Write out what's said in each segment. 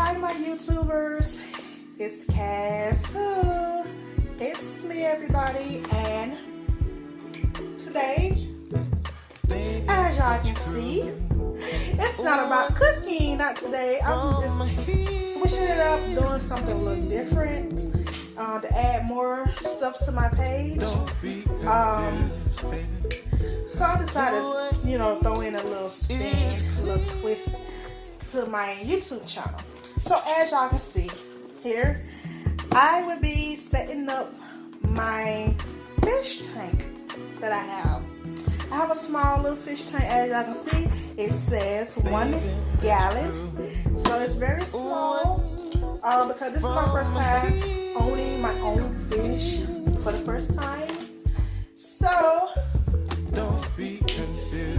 Hi my YouTubers, it's Cass. It's me everybody, and today, as y'all can see, it's not about cooking. Not today. I'm just switching it up, doing something a little different to add more stuff to my page. So I decided, throw in a little spin, a little twist to my YouTube channel. So as y'all can see here, I would be setting up my fish tank that I have. I have a small little fish tank. As y'all can see, it says 1 gallon. So it's very small because this is my first time owning my own fish for the first time. So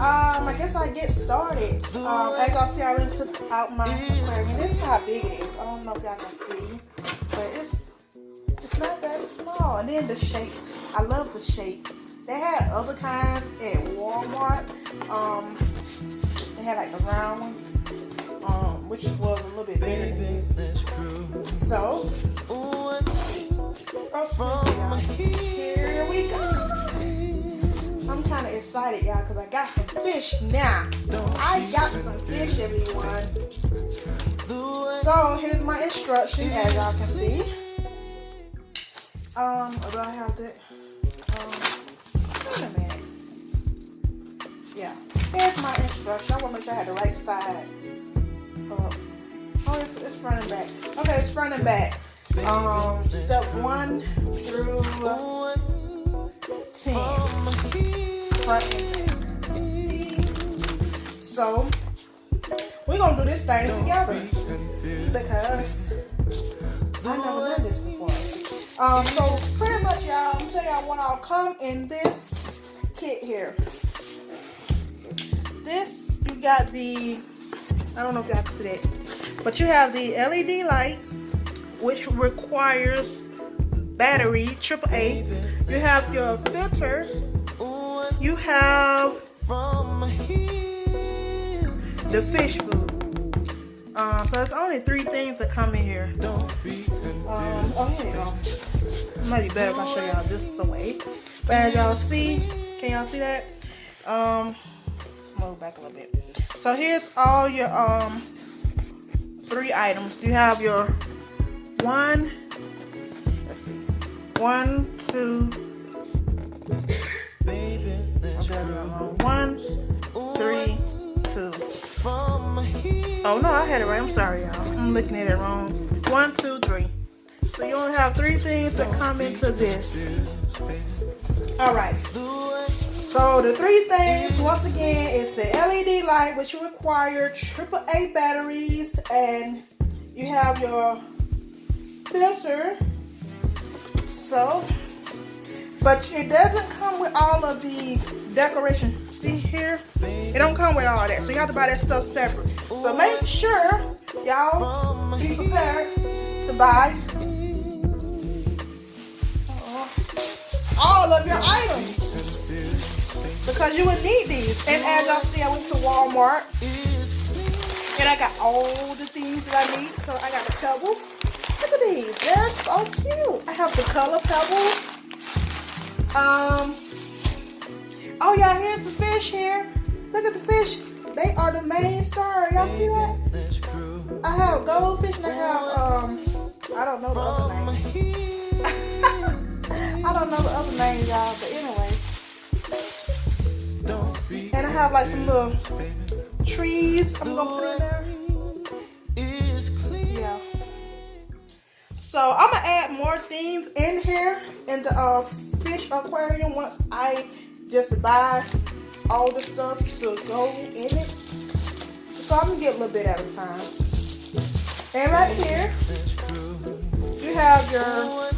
I guess I get started. As y'all see, I already took out my aquarium. This is how big it is. I don't know if y'all can see, but it's not that small. And then the shape, I love the shape. They had other kinds at Walmart. They had like a round one, which was a little bit bigger than this. So, here we go. I'm kind of excited, y'all, because I got some fish now. I got some fish, everyone. So, here's my instructions, as y'all can see. Do I have that? Wait a minute. Yeah. Here's my instructions. I want to make sure I had the right side up. Oh, it's front and back. Okay, it's front and back. Step 1 through 10. Front and back. So, we're going to do this thing together because I've never done this before. So, pretty much, y'all, I'm going to tell y'all what all come in this kit here. This, you got the, I don't know if y'all can see that, but you have the LED light, which requires battery, AAA. You have your filter. You have the fish food. So there's only 3 things that come in here. Oh, here you go. It might be better if I show y'all this away. But as y'all see, can y'all see that? Move back a little bit. So here's all your 3 items. You have your 1, 2, 1, 3, 2. Oh no, I had it right. I'm sorry, y'all. I'm looking at it wrong. 1, 2, 3. So you only have 3 things that come into this. Alright. So the 3 things, once again, is the LED light, which you require AAA batteries, and you have your filter. So, but it doesn't come with all of the decoration. See here? It don't come with all that. So you have to buy that stuff separate. So make sure y'all be prepared to buy all of your items, because you would need these. And as y'all see, I went to Walmart and I got all the things that I need. So I got the pebbles. Look at these. They're so cute. I have the color pebbles. Oh y'all, here's the fish here. Look at the fish. They are the main star. Y'all see that? I have goldfish and I have I don't know the other name. I don't know the other name, y'all, but anyway. And I have like some little trees I'm gonna put in there. Yeah. So I'm gonna add more things in here in the fish aquarium once I just buy all the stuff to go in it. So I'm gonna get a little bit at a time. And right here, you have your,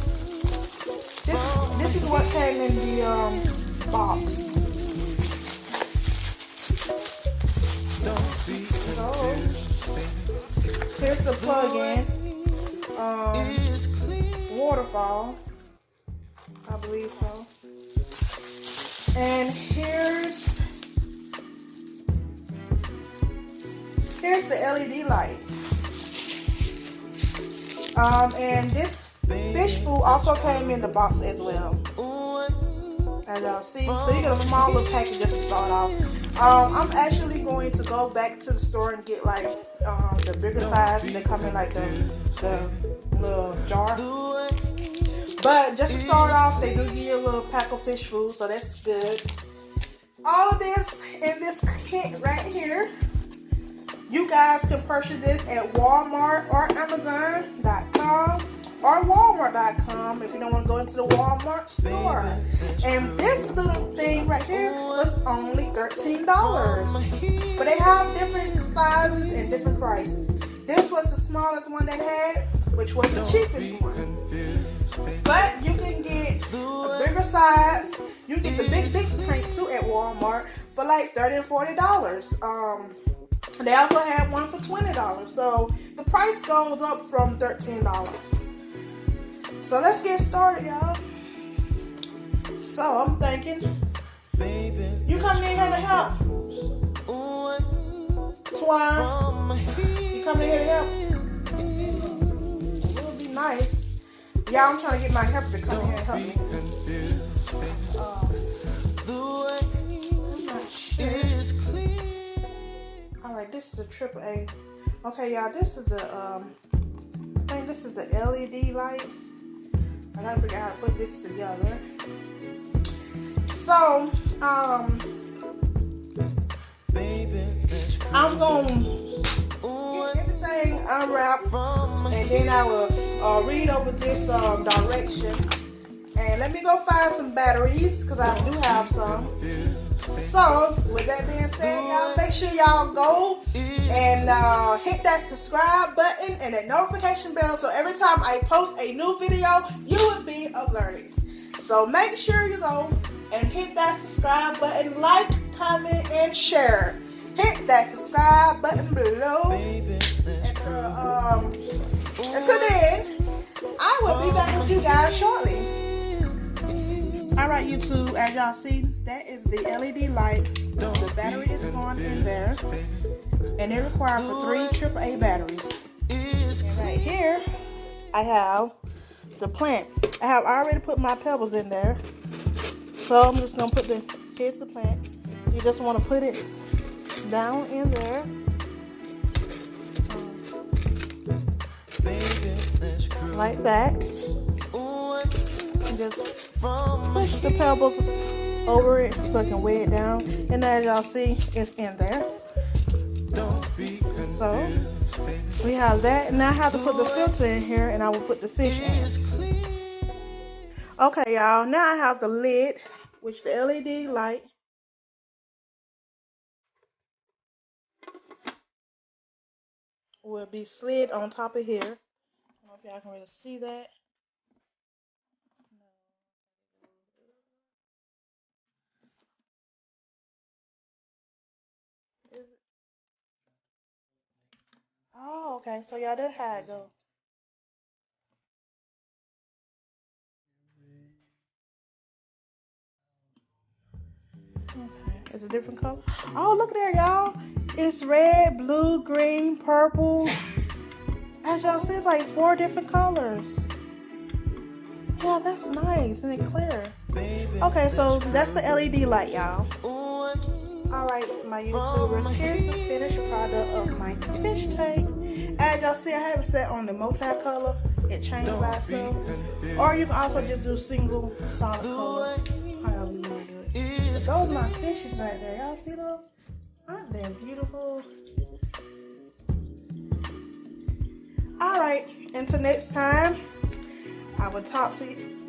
this is what came in the box. So, here's the plug-in. Waterfall. I believe so. And here's the LED light. And this fish food also came in the box as well, as y'all see. So you get a small little package just to start off. I'm actually going to go back to the store and get like the bigger size. They come in like the little jar. But just to start off, they do give you a little pack of fish food, so that's good. All of this in this kit right here, you guys can purchase this at Walmart or Amazon.com or Walmart.com if you don't want to go into the Walmart store. And this little thing right here was only $13. But they have different sizes and different prices. This was the smallest one they had, which was the cheapest one. But you can get a bigger size. You can get the big tank too at Walmart for like $30 and $40. They also had one for $20. So the price goes up from $13. So let's get started, y'all. So I'm thinking, you come in here to help. Twine, you come in here to help. It would be nice. Yeah, I'm trying to get my helper to come in here and help me. I'm not sure. Alright, this is the AAA. Okay, y'all, this is the I think this is the LED light. I gotta figure out how to put this together. So, I'm gonna get everything unwrapped, and then I will read over this direction. And let me go find some batteries, because I do have some. So, with that being said, y'all, make sure y'all go and hit that subscribe button and that notification bell, so every time I post a new video, you will be alerted. So make sure you go and hit that subscribe button, like, comment, and share. Hit that subscribe button below. Until then, I will be back with you guys shortly. Alright, YouTube, as y'all see, that is the LED light. The battery is going in there. And it requires for 3 AAA batteries. And right here, I have the plant. I have already put my pebbles in there. So I'm just going to put here's the plant. You just want to put it down in there. Like that. And just push the pebbles over it so it can weigh it down. And as y'all see, it's in there. So we have that. Now I have to put the filter in here, and I will put the fish in. Okay, y'all. Now I have the lid, which the LED light. Will be slid on top of here. I don't know if y'all can really see that. Is it? Oh, okay. So y'all, that's how it goes. Okay. It's a different color. Oh, look at there, y'all. It's red, blue, green, purple. As y'all see, it's like 4 different colors. Yeah, that's nice and it's clear. Okay, so that's the LED light, y'all. Alright, my YouTubers, here's the finished product of my fish tank. As y'all see, I have it set on the multi-color. It changes by itself. Or you can also just do single solid colors, however you want to do it. But those are my fishes right there. Y'all see those? Aren't they beautiful? Alright, until next time, I will talk to you.